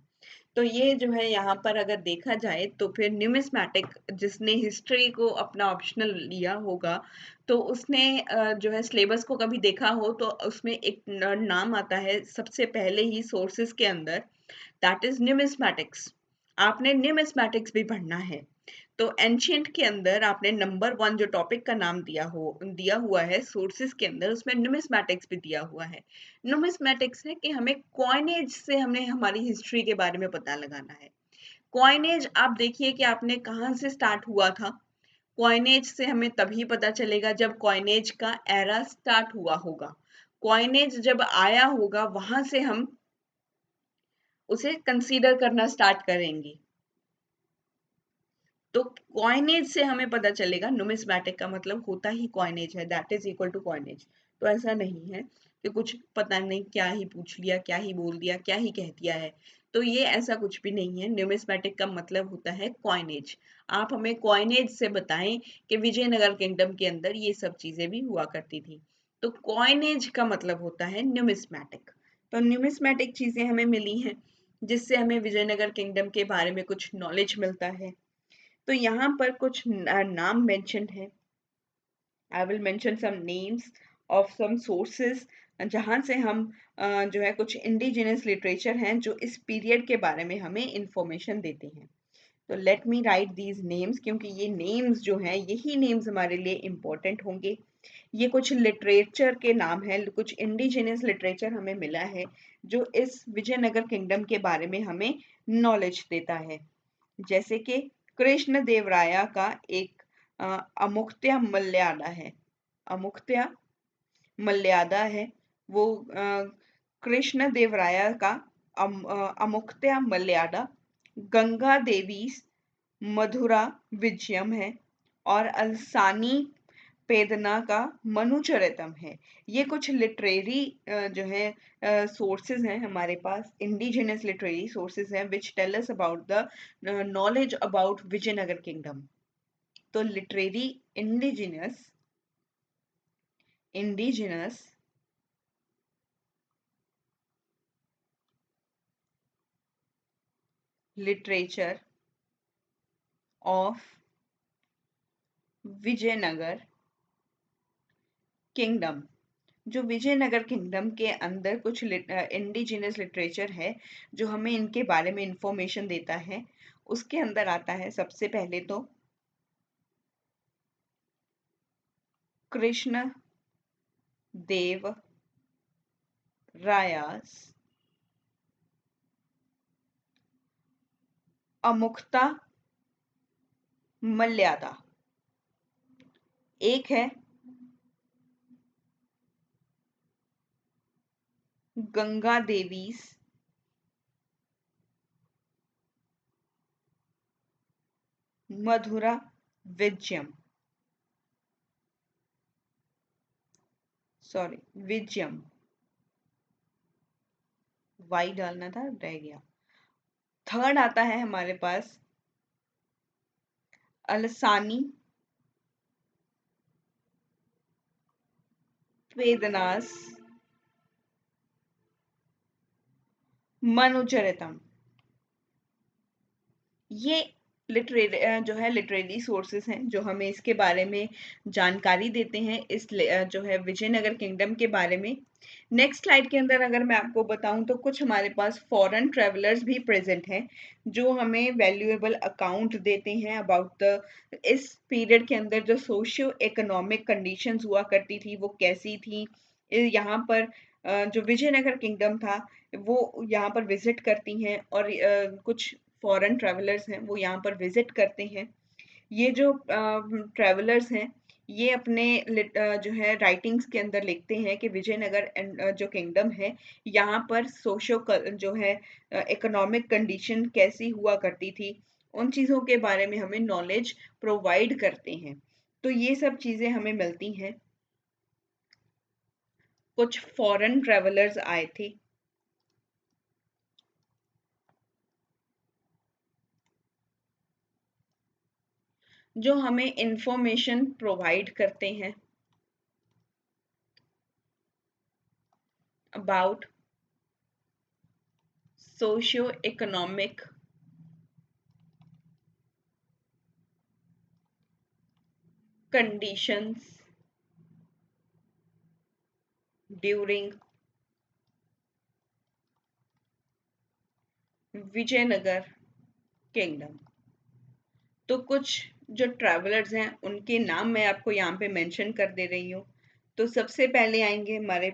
तो ये जो है यहाँ पर अगर देखा जाए तो फिर न्यूमिस्मैटिक जिसने हिस्ट्री को अपना ऑप्शनल लिया होगा, तो उसने जो है सिलेबस को कभी देखा हो तो उसमें एक नाम आता है सबसे पहले ही सोर्सेस के अंदर, दैट इज न्यूमिस्मैटिक्स। आपने न्यूमिस्मैटिक्स भी पढ़ना है। तो एंशियंट के अंदर आपने नंबर वन जो टॉपिक का नाम दिया हुआ है सोर्सेस के अंदर, उसमें न्यूमिस्मैटिक्स भी दिया हुआ है। न्यूमिस्मैटिक्स है कि हमें कॉइनेज से हमने हमारी हिस्ट्री के बारे में पता लगाना है। कॉइनेज आप देखिए कि आपने कहाँ से स्टार्ट हुआ था। कॉइनेज से हमें तभी पता चलेगा जब कॉइनेज का एरा स्टार्ट हुआ होगा। कॉइनेज जब आया होगा वहां से हम उसे कंसीडर करना स्टार्ट करेंगे। तो कॉइनेज से हमें पता चलेगा, नुमिस्मैटिक का मतलब होता ही कॉइनेज है, that is equal to coinage. तो ऐसा नहीं है कि कुछ पता नहीं क्या ही पूछ लिया, क्या ही बोल दिया, क्या ही कह दिया है। तो ये ऐसा कुछ भी नहीं है। न्यूमिस्मैटिक का मतलब होता है कॉइनेज। आप हमें कॉइनेज से बताएं कि विजयनगर किंगडम के अंदर ये सब चीजें भी हुआ करती थी। तो कॉइनेज का मतलब होता है न्यूमिस्मैटिक। तो न्यूमिस्मैटिक चीजें हमें मिली हैं जिससे हमें विजयनगर किंगडम के बारे में कुछ नॉलेज मिलता है। तो यहाँ पर कुछ नाम मेंशन्ड है। I will mention some names of some sources जहाँ से हम जो है कुछ इंडिजिनस लिटरेचर हैं जो इस पीरियड के बारे में हमें इंफॉर्मेशन देते हैं। तो let me right these names, क्योंकि ये नेम्स जो हैं यही नेम्स हमारे लिए इम्पोर्टेंट होंगे। ये कुछ लिटरेचर के नाम है, कुछ इंडिजिनस लिटरेचर हमें मिला है जो इस विजयनगर किंगडम के बारे में हमें नॉलेज देता है। जैसे कि कृष्ण देवराया का एक अमुक्त्या मल्यादा है। अमुक्त्या मल्यादा है वो कृष्ण देवराया का अमुक्त्या मल्यादा, गंगा देवी मधुरा विजयम है, और अलसानी पेदना का मनुचरितम है। ये कुछ लिटरेरी जो है सोर्सेज हैं हमारे पास, इंडिजिनस लिटरेरी सोर्सेज हैं which tell us about the knowledge about Vijayanagar kingdom. तो literary indigenous indigenous literature of Vijayanagar kingdom. जो विजयनगर किंगडम के अंदर कुछ इंडिजिनस लिटरेचर है जो हमें इनके बारे में इंफॉर्मेशन देता है, उसके अंदर आता है सबसे पहले तो कृष्ण देव रायास अमुक्ता मल्यादा। एक है गंगा देवीस मधुरा विजयम, सॉरी विजयम, वाई डालना था रह गया। थर्ड आता है हमारे पास अलसानी वेदनास मनुचरितम। ये लिटरेरी जो है लिटरेरी सोर्सेस हैं जो हमें इसके बारे में जानकारी देते हैं, इस जो है विजयनगर किंगडम के बारे में। नेक्स्ट स्लाइड के अंदर अगर मैं आपको बताऊं तो कुछ हमारे पास फॉरेन ट्रेवलर्स भी प्रेजेंट हैं जो हमें वैल्यूएबल अकाउंट देते हैं अबाउट द इस पीरियड के अंदर जो सोशियो इकोनॉमिक कंडीशंस हुआ करती थी वो कैसी थी। यहाँ पर जो विजयनगर किंगडम था वो यहाँ पर विजिट करती हैं, और कुछ फॉरेन ट्रैवलर्स हैं वो यहाँ पर विजिट करते हैं। ये जो ट्रैवलर्स हैं ये अपने जो है राइटिंग्स के अंदर लिखते हैं कि विजयनगर जो किंगडम है, यहाँ पर सोशो जो है इकोनॉमिक कंडीशन कैसी हुआ करती थी, उन चीज़ों के बारे में हमें नॉलेज प्रोवाइड करते हैं। तो ये सब चीज़ें हमें मिलती हैं। कुछ फॉरेन ट्रेवलर्स आए थे, जो हमें इंफॉर्मेशन प्रोवाइड करते हैं about socio economic conditions during Vijayanagar kingdom. तो कुछ जो ट्रैवलर्स हैं उनके नाम मैं आपको यहाँ पे मेंशन कर दे रही हूँ। तो सबसे पहले आएंगे हमारे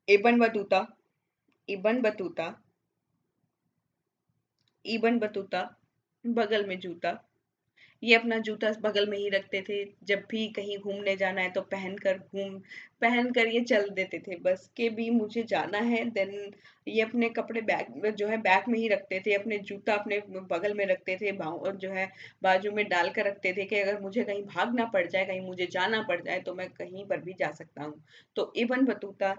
Ibn Battuta. Ibn Battuta, Ibn Battuta, बगल में जूता। ये अपना जूता बगल में ही रखते थे, जब भी कहीं घूमने जाना है तो पहन कर ये चल देते थे, बस के भी मुझे जाना है। देन ये अपने कपड़े बैग में जो है बैग में ही रखते थे, अपने जूता अपने बगल में रखते थे, और जो है बाजू में डाल कर रखते थे कि अगर मुझे कहीं भागना पड़ जाए, कहीं मुझे जाना पड़ जाए तो मैं कहीं पर भी जा सकता हूँ। तो इबन बतूता,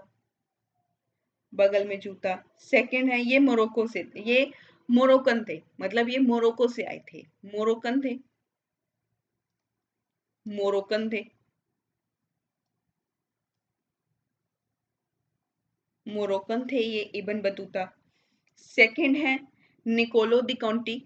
बगल में जूता। सेकंड है, ये मोरक्को से, ये मोरोकन थे, मतलब ये मोरक्को से आए थे, मोरोकन थे, मोरोकन थे, मोरोकन थे ये इबन बतूता। सेकंड है निकोलो दी कॉन्टी।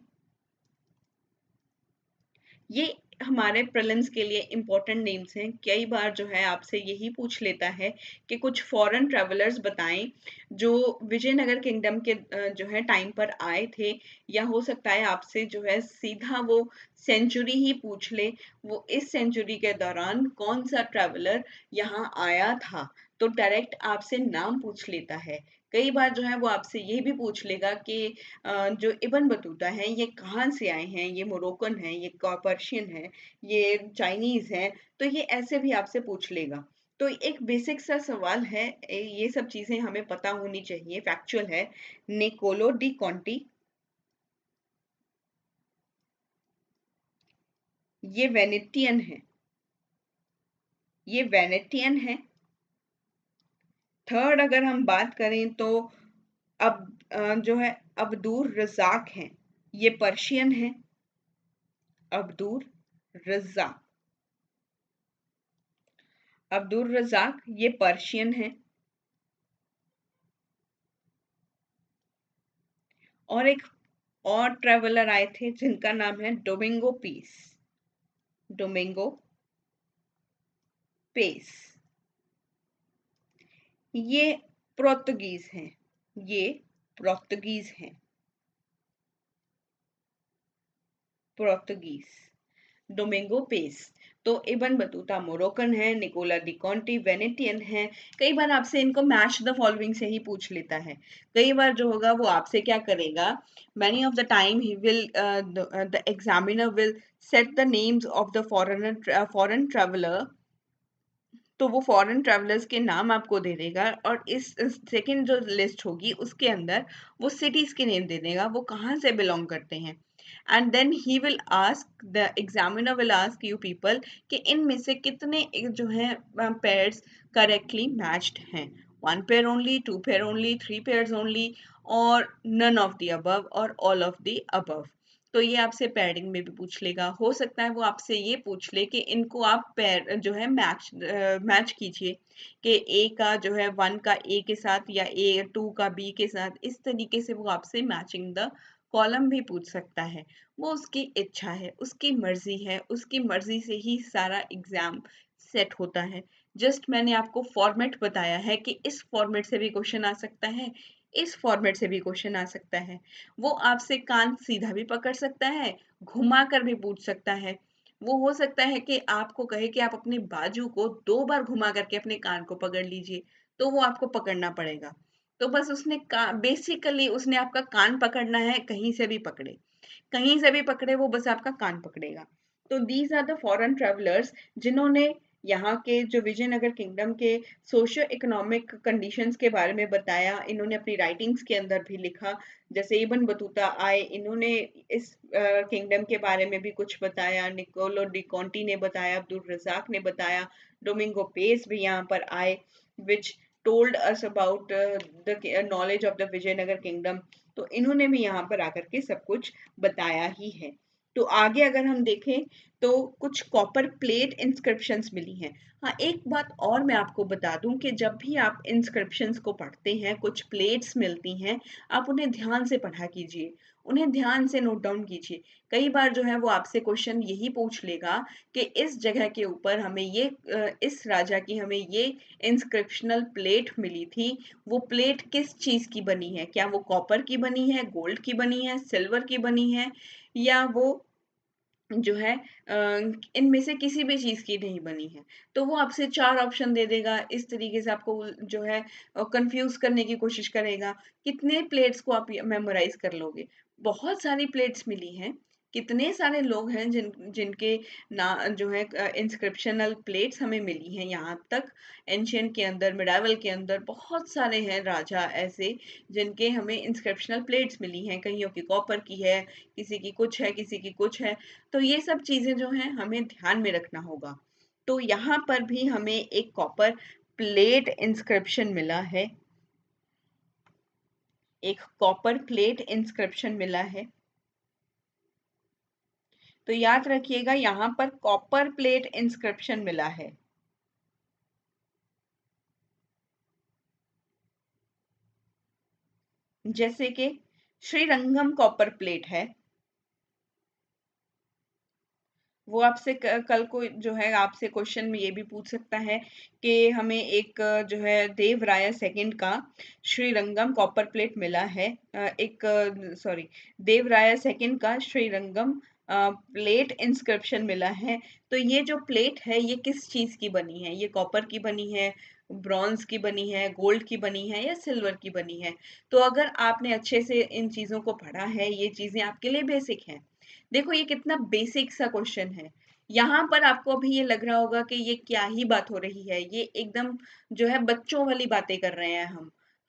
ये हमारे प्रीलिम्स के लिए इम्पोर्टेंट नेम्स हैं। कई बार जो है आपसे यही पूछ लेता है कि कुछ फॉरेन ट्रेवलर्स बताएं जो विजयनगर किंगडम के जो है टाइम पर आए थे, या हो सकता है आपसे जो है सीधा वो सेंचुरी ही पूछ ले, वो इस सेंचुरी के दौरान कौन सा ट्रेवलर यहाँ आया था। तो डायरेक्ट आपसे नाम पूछ लेता है। कई बार जो है वो आपसे ये भी पूछ लेगा कि जो इबन बतूता है ये कहाँ से आए हैं, ये मोरक्कन है, ये पर्शियन है, ये चाइनीज है। तो ये ऐसे भी आपसे पूछ लेगा। तो एक बेसिक सा सवाल है, ये सब चीजें हमें पता होनी चाहिए, फैक्चुअल है। निकोलो डी कॉन्टी, ये वेनेटियन है, ये वेनेटियन है। थर्ड अगर हम बात करें तो अब जो है अब्दुर रजाक हैं, ये पर्शियन है, अब्दुर रजाक, अब्दुल रज़ाक ये पर्शियन है। और एक और ट्रेवलर आए थे जिनका नाम है डोमिंगो पीस, डोमिंगो पेस, ये पुर्तगीज हैं, ये पुर्तगीज हैं, पुर्तगीज। Domingo Paes. तो इबन बतूता मोरक्कन है, निकोला डी कॉन्टी वेनेटियन है। कई बार आपसे इनको मैच द फॉलोइंग से ही पूछ लेता है। कई बार जो होगा वो आपसे क्या करेगा, many of the time he will the examiner will set the names of the foreign traveller. तो वो फॉरेन ट्रैवलर्स के नाम आपको दे देगा, और इस सेकंड जो लिस्ट होगी उसके अंदर वो सिटीज के नेम दे देगा, वो कहाँ से बिलोंग करते हैं। And then he will ask, the examiner will ask you people कि इनमें से कितने जो है पेयर्स करेक्टली मैच्ड हैं। One pair only, two pair only, three pairs only, और नन ऑफ द अबव, और ऑल ऑफ द अबव। तो ये आपसे पैडिंग में भी पूछ लेगा। हो सकता है वो आपसे ये पूछ ले कि इनको आप पैर जो है मैच कीजिए, कि ए का जो है वन का ए के साथ, या ए टू का बी के साथ। इस तरीके से वो आपसे मैचिंग द कॉलम भी पूछ सकता है। वो उसकी इच्छा है, उसकी मर्जी है, उसकी मर्जी से ही सारा एग्जाम सेट होता है। जस्ट मैंने आपको फॉर्मेट बताया है कि इस फॉर्मेट से भी क्वेश्चन आ सकता है, इस फॉर्मेट से भी क्वेश्चन आ सकता है। वो आपसे कान सीधा भी पकड़ सकता है, घुमा कर भी पूछ सकता है। वो हो सकता है कि आपको कहे कि आप अपने बाजू को 2 बार घुमा करके अपने कान को पकड़ लीजिए, तो वो आपको पकड़ना पड़ेगा। तो बस उसने बेसिकली उसने आपका कान पकड़ना है, कहीं से भी पकड़े, कहीं से भी पकड़े, वो बस आपका कान पकड़ेगा। तो these are the foreign travellers जिन्होंने यहाँ के जो विजयनगर किंगडम के सोशियो इकोनॉमिक कंडीशंस के बारे में बताया। इन्होंने अपनी राइटिंग्स के अंदर भी लिखा। जैसे इब्न बतूता आए, इन्होंने इस किंगडम के बारे में भी कुछ बताया। निकोलो डी कॉन्टी ने बताया, अब्दुल रजाक ने बताया, डोमिंगो पेस भी यहाँ पर आए, which told us about the knowledge of the Vijayanagar kingdom. तो इन्होंने भी यहाँ पर आकर के सब कुछ बताया ही है। तो आगे अगर हम देखें तो कुछ कॉपर प्लेट इंस्क्रिप्शंस मिली हैं। हाँ, एक बात और मैं आपको बता दूं कि जब भी आप इंस्क्रिप्शंस को पढ़ते हैं, कुछ प्लेट्स मिलती हैं, आप उन्हें ध्यान से पढ़ा कीजिए, उन्हें ध्यान से नोट डाउन कीजिए। कई बार जो है वो आपसे क्वेश्चन यही पूछ लेगा कि इस जगह के ऊपर हमें ये इस राजा की हमें ये इंस्क्रिप्शनल प्लेट मिली थी, वो प्लेट किस चीज की बनी है? क्या वो कॉपर की बनी है, गोल्ड की बनी है, सिल्वर की बनी है, या वो जो है इनमें से किसी भी चीज की नहीं बनी है? तो वो आपसे 4 ऑप्शन दे देगा, इस तरीके से आपको जो है कंफ्यूज करने की कोशिश करेगा। कितने प्लेट्स को आप मेमोराइज कर लोगे? बहुत सारी प्लेट्स मिली हैं। कितने सारे लोग हैं जिनके ना जो है इंस्क्रिप्शनल प्लेट्स हमें मिली हैं यहाँ तक। एंशियंट के अंदर, मिडावल के अंदर बहुत सारे हैं राजा ऐसे जिनके हमें इंस्क्रिप्शनल प्लेट्स मिली हैं। कईयों की कॉपर की है, किसी की कुछ है, किसी की कुछ है। तो ये सब चीजें जो हैं हमें ध्यान में रखना होगा। तो यहाँ पर भी हमें एक कॉपर प्लेट इंस्क्रिप्शन मिला है, एक कॉपर प्लेट इंस्क्रिप्शन मिला है। तो याद रखिएगा, यहाँ पर कॉपर प्लेट इंस्क्रिप्शन मिला है। जैसे कि श्रीरंगम कॉपर प्लेट है, वो आपसे कल को जो है आपसे क्वेश्चन में ये भी पूछ सकता है कि हमें एक जो है देवराय सेकंड का श्रीरंगम कॉपर प्लेट मिला है। एक सॉरी, देवराय सेकंड का श्रीरंगम प्लेट इंस्क्रिप्शन मिला है। तो ये जो प्लेट है ये किस चीज की बनी है? ये कॉपर की बनी है, ब्रॉन्ज की बनी है, गोल्ड की बनी है, या सिल्वर की बनी है? तो अगर आपने अच्छे से इन चीजों को पढ़ा है, ये चीजें आपके लिए बेसिक हैं। देखो ये कितना बेसिक सा क्वेश्चन है। यहाँ पर आपको अभी ये लग रहा होगा कि ये क्या ही बात हो रही है, ये एकदम जो है बच्चों वाली बातें कर रहे हैं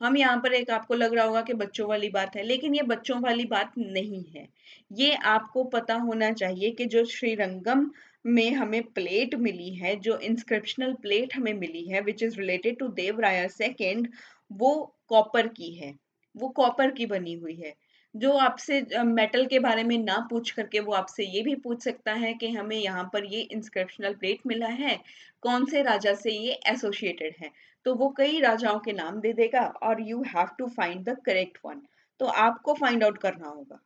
हम यहाँ पर एक आपको लग रहा होगा कि बच्चों वाली बात है, लेकिन ये बच्चों वाली बात नहीं है। ये आपको पता होना चाहिए कि जो श्रीरंगम में हमें प्लेट मिली है, जो इंस्क्रिप्शनल प्लेट हमें मिली है विच इज रिलेटेड टू देवराया सेकेंड, वो कॉपर की है, वो कॉपर की बनी हुई है। जो आपसे मेटल के बारे में ना पूछ करके वो आपसे ये भी पूछ सकता है कि हमें यहाँ पर ये इंस्क्रिप्शनल प्लेट मिला है, कौन से राजा से ये एसोसिएटेड है? तो वो कई राजाओं के नाम दे देगा और you have to find the correct one. तो आपको फाइंड आउट करना होगा।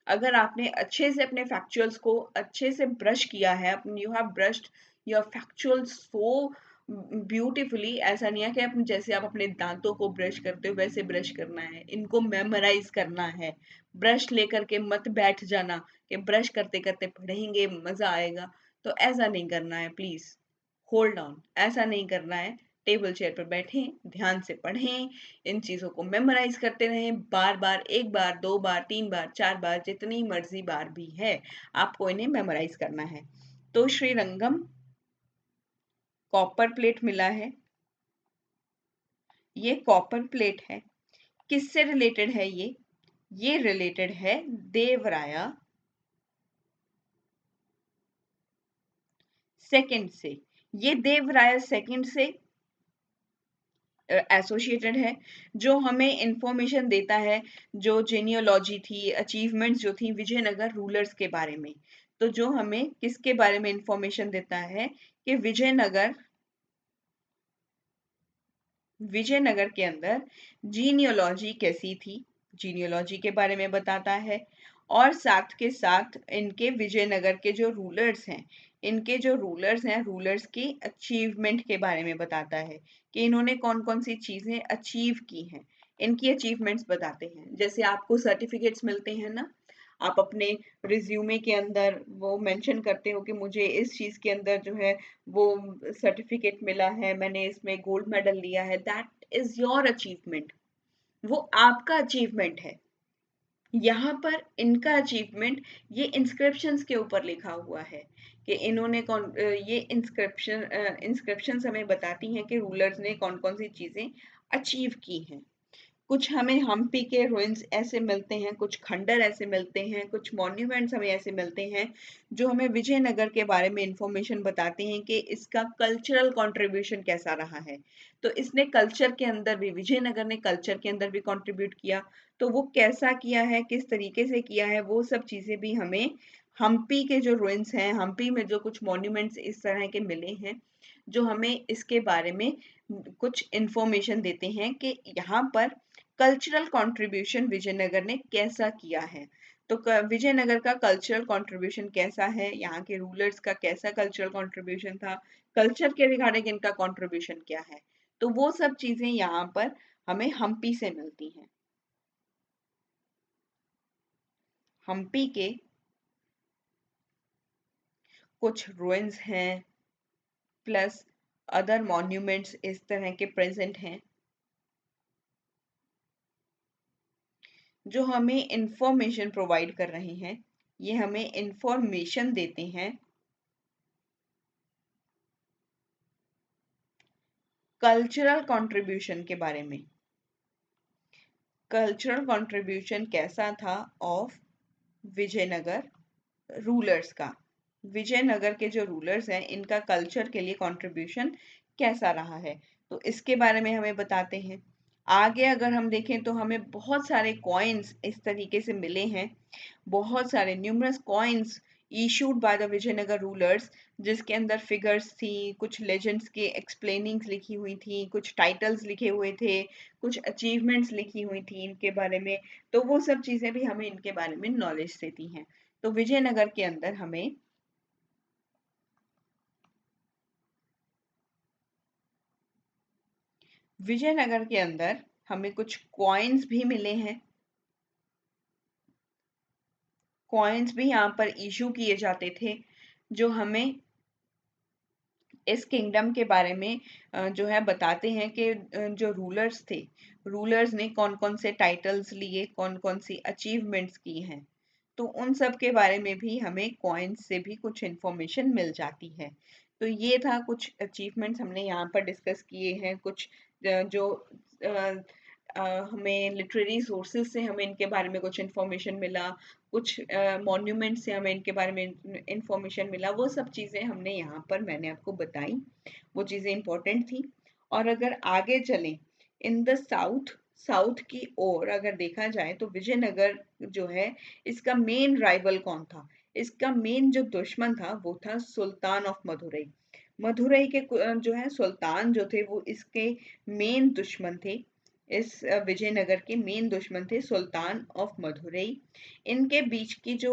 अगर आपने अच्छे से अपने फैक्चुअल्स को अच्छे से ब्रश किया है, you have brushed your factuals so beautifully, ऐसा नहीं है कि आप जैसे आप अपने दांतों को ब्रश करते हो वैसे ब्रश करना है, इनको मेमोराइज करना है। ब्रश लेकर के मत बैठ जाना कि ब्रश करते करते पढ़ेंगे मजा आएगा। तो ऐसा नहीं करना है, प्लीज होल्ड ऑन, ऐसा नहीं करना है। टेबल चेयर पर बैठें, ध्यान से पढ़ें, इन चीजों को मेमोराइज करते रहें, बार बार, एक बार, दो बार, तीन बार, चार बार, जितनी मर्जी बार भी है आपको इन्हें मेमोराइज करना है। तो श्रीरंगम कॉपर प्लेट मिला है, ये कॉपर प्लेट है। किससे रिलेटेड है ये रिलेटेड है देवराया सेकंड से। ये देवराया सेकंड से एसोसिएटेड है, जो हमें इंफॉर्मेशन देता है, जो जेनियोलॉजी थी, अचीवमेंट्स जो थी विजयनगर रूलर्स के बारे में। तो जो हमें किसके बारे में इंफॉर्मेशन देता है कि विजयनगर के अंदर जीनियोलॉजी कैसी थी, जीनियोलॉजी के बारे में बताता है। और साथ के साथ इनके विजयनगर के जो रूलर्स हैं, इनके जो रूलर्स हैं, रूलर्स की अचीवमेंट के बारे में बताता है कि इन्होंने कौन कौन सी चीजें अचीव की हैं। इनकी अचीवमेंट्स बताते हैं। जैसे आपको सर्टिफिकेट्स मिलते हैं ना, आप अपने रिज्यूमे के अंदर वो मेंशन करते हो कि मुझे इस चीज के अंदर जो है वो सर्टिफिकेट मिला है, मैंने इसमें गोल्ड मेडल लिया है, दैट इज योर अचीवमेंट। वो आपका अचीवमेंट है। यहाँ पर इनका अचीवमेंट ये इंस्क्रिप्शंस के ऊपर लिखा हुआ है कि इन्होंने ये इंस्क्रिप्शंस हमें बताती हैं कि रूलर्स ने कौन कौन सी चीजें अचीव की हैं। कुछ हमें हम्पी के रुइंस ऐसे मिलते हैं, कुछ खंडर ऐसे मिलते हैं, कुछ मॉन्यूमेंट्स हमें ऐसे मिलते हैं जो हमें विजयनगर के बारे में इंफॉर्मेशन बताते हैं कि इसका कल्चरल कंट्रीब्यूशन कैसा रहा है। तो इसने कल्चर के अंदर भी, विजयनगर ने कल्चर के अंदर भी कंट्रीब्यूट किया। तो वो कैसा किया है, किस तरीके से किया है, वो सब चीजें भी हमें हम्पी के जो रुइंस हैं, हम्पी में जो कुछ मॉन्यूमेंट्स इस तरह के मिले हैं, जो हमें इसके बारे में कुछ इंफॉर्मेशन देते हैं कि यहाँ पर कल्चरल कंट्रीब्यूशन विजयनगर ने कैसा किया है। तो विजयनगर का कल्चरल कंट्रीब्यूशन कैसा है, यहाँ के रूलर्स का कैसा कल्चरल कंट्रीब्यूशन था, कल्चर के रिगार्डिंग इनका कंट्रीब्यूशन क्या है, तो वो सब चीजें यहाँ पर हमें हम्पी से मिलती हैं। हम्पी के कुछ रुइंस हैं प्लस अदर मॉन्यूमेंट्स इस तरह के प्रेजेंट हैं जो हमें इंफॉर्मेशन प्रोवाइड कर रहे हैं। ये हमें इंफॉर्मेशन देते हैं कल्चरल कंट्रीब्यूशन के बारे में। कल्चरल कंट्रीब्यूशन कैसा था ऑफ विजयनगर रूलर्स का, विजयनगर के जो रूलर्स हैं इनका कल्चर के लिए कंट्रीब्यूशन कैसा रहा है, तो इसके बारे में हमें बताते हैं। आगे अगर हम देखें तो हमें बहुत सारे कॉइन्स इस तरीके से मिले हैं, बहुत सारे numerous coins issued by the Vijayanagar rulers, जिसके अंदर फिगर्स थी, कुछ लेजेंड्स के एक्सप्लेनिंग्स लिखी हुई थी, कुछ टाइटल्स लिखे हुए थे, कुछ अचीवमेंट्स लिखी हुई थी इनके बारे में। तो वो सब चीजें भी हमें इनके बारे में नॉलेज देती हैं। तो विजयनगर के अंदर हमें विजयनगर के अंदर हमें कुछ कॉइन्स भी मिले हैं। कॉइन्स भी यहाँ पर इशू किए जाते थे जो हमें इस किंगडम के बारे में जो है बताते हैं कि जो रूलर्स थे, रूलर्स ने कौन कौन से टाइटल्स लिए, कौन कौन सी अचीवमेंट्स की हैं। तो उन सब के बारे में भी हमें कॉइन्स से भी कुछ इंफॉर्मेशन मिल जाती है। तो ये था, कुछ अचीवमेंट्स हमने यहाँ पर डिस्कस किए हैं, कुछ जो हमें लिटरेरी सोर्सेज से हमें इनके बारे में कुछ इन्फॉर्मेशन मिला, कुछ मॉन्यूमेंट से हमें इनके बारे में इंफॉर्मेशन मिला, वो सब चीज़ें हमने यहाँ पर मैंने आपको बताई, वो चीज़ें इंपॉर्टेंट थी। और अगर आगे चलें इन द साउथ, साउथ की ओर अगर देखा जाए तो विजयनगर जो है इसका मेन राइवल कौन था, इसका मेन जो दुश्मन था वो था सुल्तान ऑफ मदुरई। मदुरई के जो है सुल्तान जो थे वो इसके मेन दुश्मन थे। इस विजयनगर के मेन दुश्मन थे सुल्तान ऑफ मदुरई। इनके बीच की जो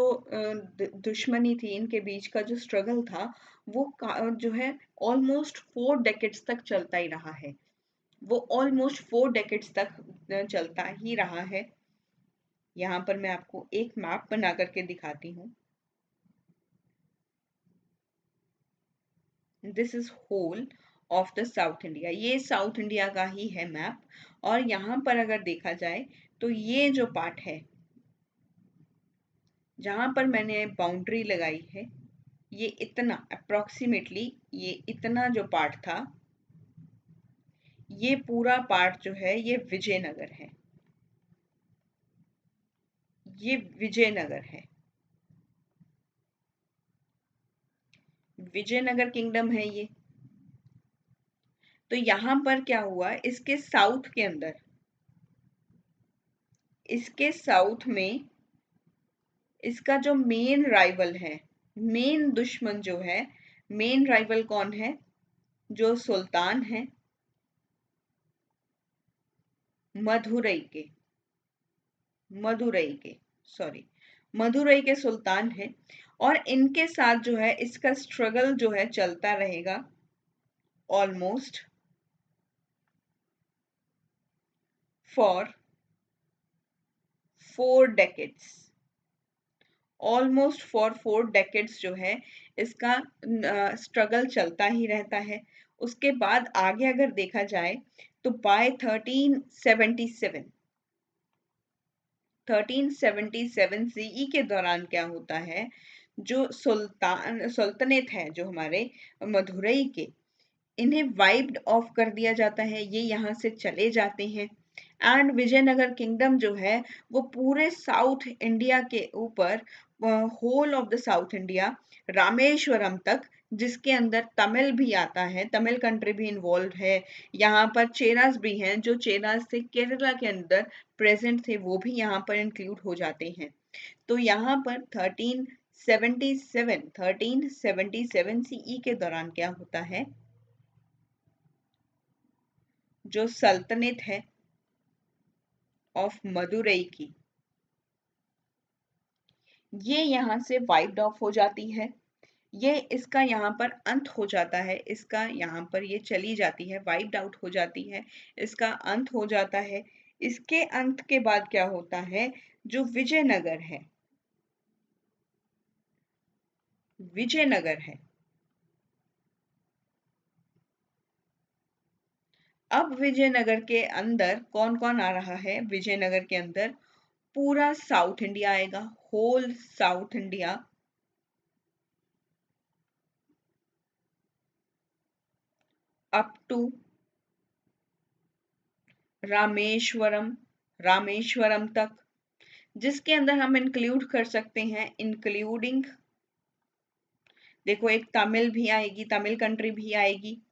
दुश्मनी थी, इनके बीच का जो स्ट्रगल था वो जो है ऑलमोस्ट 4 डेकेड्स तक चलता ही रहा है। वो ऑलमोस्ट 4 डेकेड्स तक चलता ही रहा है। यहाँ पर मैं आपको एक मैप बना करके दिखाती हूँ। This is whole of the South India, ये साउथ इंडिया का ही है मैप। और यहाँ पर अगर देखा जाए तो ये जो पार्ट है जहाँ पर मैंने बाउंड्री लगाई है, ये इतना अप्रोक्सीमेटली, ये इतना जो पार्ट था, ये पूरा पार्ट जो है ये विजयनगर है। ये विजयनगर है, विजयनगर किंगडम है ये। तो यहाँ पर क्या हुआ, इसके साउथ के अंदर, इसके साउथ में इसका जो मेन राइवल है, मेन दुश्मन जो है, मेन राइवल कौन है, जो सुल्तान है मदुरई के, मदुरई के, सॉरी, मदुरई के सुल्तान है। और इनके साथ जो है इसका स्ट्रगल जो है चलता रहेगा almost for 4 decades. Almost for 4 decades जो है इसका स्ट्रगल चलता ही रहता है। उसके बाद आगे अगर देखा जाए तो बाय 1377, 1377 सीई के दौरान क्या होता है, जो सुल्तानेत है जो हमारे मदुरई के, इन्हें वाइप्ड ऑफ कर दिया जाता है, ये यहाँ से चले जाते हैं। एंड विजयनगर किंगडम जो है वो पूरे साउथ इंडिया के ऊपर, whole of the South India, Rameswaram तक, जिसके अंदर तमिल भी आता है, तमिल कंट्री भी इन्वॉल्व है, यहाँ पर चेरास भी हैं, जो चेरास से केरला के अंदर प्रेजेंट थे, वो भी यहाँ पर इंक्लूड हो जाते हैं। तो यहाँ पर 1377 सीई के दौरान क्या होता है, जो सल्तनत है ऑफ मदुरई की, ये यहाँ से वाइप्ड ऑफ हो जाती है। ये इसका यहाँ पर अंत हो जाता है, इसका यहाँ पर ये चली जाती है, वाइप्ड आउट हो जाती है, इसका अंत हो जाता है। इसके अंत के बाद क्या होता है, जो विजयनगर है, विजयनगर है, अब विजयनगर के अंदर कौन कौन आ रहा है, विजयनगर के अंदर पूरा साउथ इंडिया आएगा, whole South India, up to Rameswaram, Rameswaram तक, जिसके अंदर हम इंक्लूड कर सकते हैं, इंक्लूडिंग, देखो एक तमिल भी आएगी, तमिल कंट्री भी आएगी,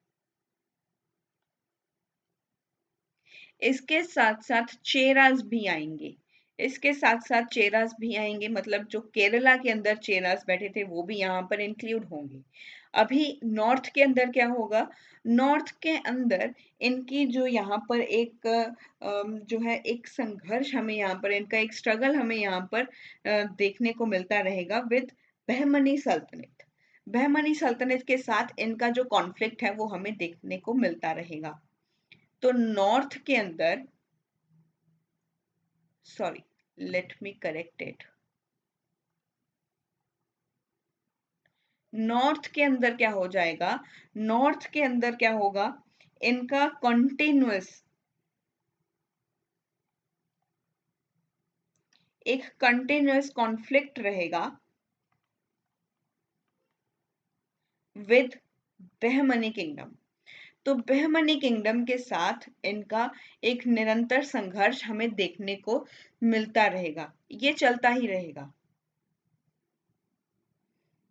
इसके साथ साथ चेरास भी आएंगे, इसके साथ साथ चेरास भी आएंगे, मतलब जो केरला के अंदर चेरास बैठे थे वो भी यहाँ पर इंक्लूड होंगे। अभी नॉर्थ के अंदर क्या होगा, नॉर्थ के अंदर इनकी जो यहाँ पर एक जो है एक संघर्ष हमें यहाँ पर, इनका एक स्ट्रगल हमें यहाँ पर देखने को मिलता रहेगा विद बहमनी सल्तनत, बहमनी सल्तनत के साथ इनका जो कॉन्फ्लिक्ट है वो हमें देखने को मिलता रहेगा। तो नॉर्थ के अंदर, sorry, let me correct it, north के अंदर क्या हो जाएगा, नॉर्थ के अंदर क्या होगा, इनका कंटिन्यूअस, एक कंटिन्यूअस कॉन्फ्लिक्ट रहेगा विद बहमनी किंगडम। तो बहमनी किंगडम के साथ इनका एक निरंतर संघर्ष हमें देखने को मिलता रहेगा, ये चलता ही रहेगा।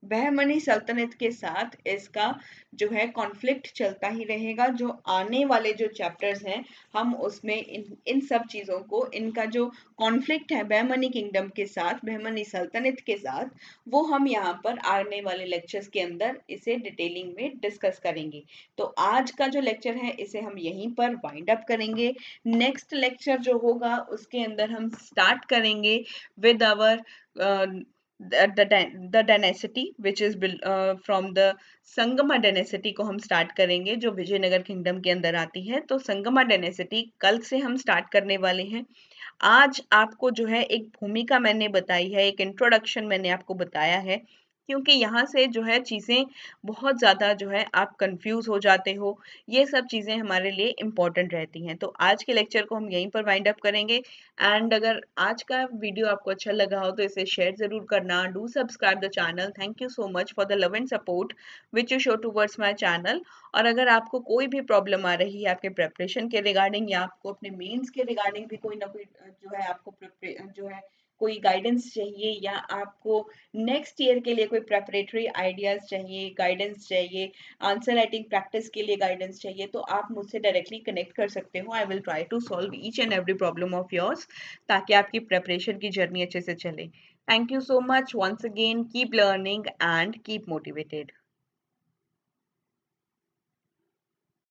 बहमनी सल्तनत के साथ इसका जो है कॉन्फ्लिक्ट चलता ही रहेगा। जो आने वाले जो चैप्टर्स हैं हम उसमें इन सब चीज़ों को, इनका जो कॉन्फ्लिक्ट है बहमनी किंगडम के साथ, बहमनी सल्तनत के साथ, वो हम यहाँ पर आने वाले लेक्चर्स के अंदर इसे डिटेलिंग में डिस्कस करेंगे। तो आज का जो लेक्चर है इसे हम यहीं पर वाइंड अप करेंगे। नेक्स्ट लेक्चर जो होगा उसके अंदर हम स्टार्ट करेंगे with our the dynasty which is from the Sangama dynasty को हम स्टार्ट करेंगे, जो विजयनगर किंगडम के अंदर आती है। तो संगमा डायनेसिटी कल से हम स्टार्ट करने वाले हैं। आज आपको जो है एक भूमिका मैंने बताई है, एक इंट्रोडक्शन मैंने आपको बताया है, क्योंकि यहाँ से जो है चीज़ें बहुत ज़्यादा जो है आप कंफ्यूज हो जाते हो, ये सब चीज़ें हमारे लिए इम्पोर्टेंट रहती हैं। तो आज के लेक्चर को हम यहीं पर वाइंड अप करेंगे। एंड अगर आज का वीडियो आपको अच्छा लगा हो तो इसे शेयर ज़रूर करना। Do subscribe the channel. Thank you so much for the love and support which you show towards my channel. और अगर आपको कोई भी प्रॉब्लम आ रही है आपके प्रेपरेशन के रिगार्डिंग, या आपको अपने मेंस के रिगार्डिंग भी कोई ना कोई जो है आपको जो है कोई गाइडेंस चाहिए, या आपको नेक्स्ट ईयर के लिए कोई प्रेपरेटरी आइडियाज़ चाहिए, गाइडेंस चाहिए, आंसर राइटिंग प्रैक्टिस के लिए गाइडेंस चाहिए, तो आप मुझसे डायरेक्टली कनेक्ट कर सकते हो। I will try to solve each and every problem of yours, ताकि आपकी प्रेपरेशन की जर्नी अच्छे से चले। Thank you so much once again. Keep learning and keep motivated.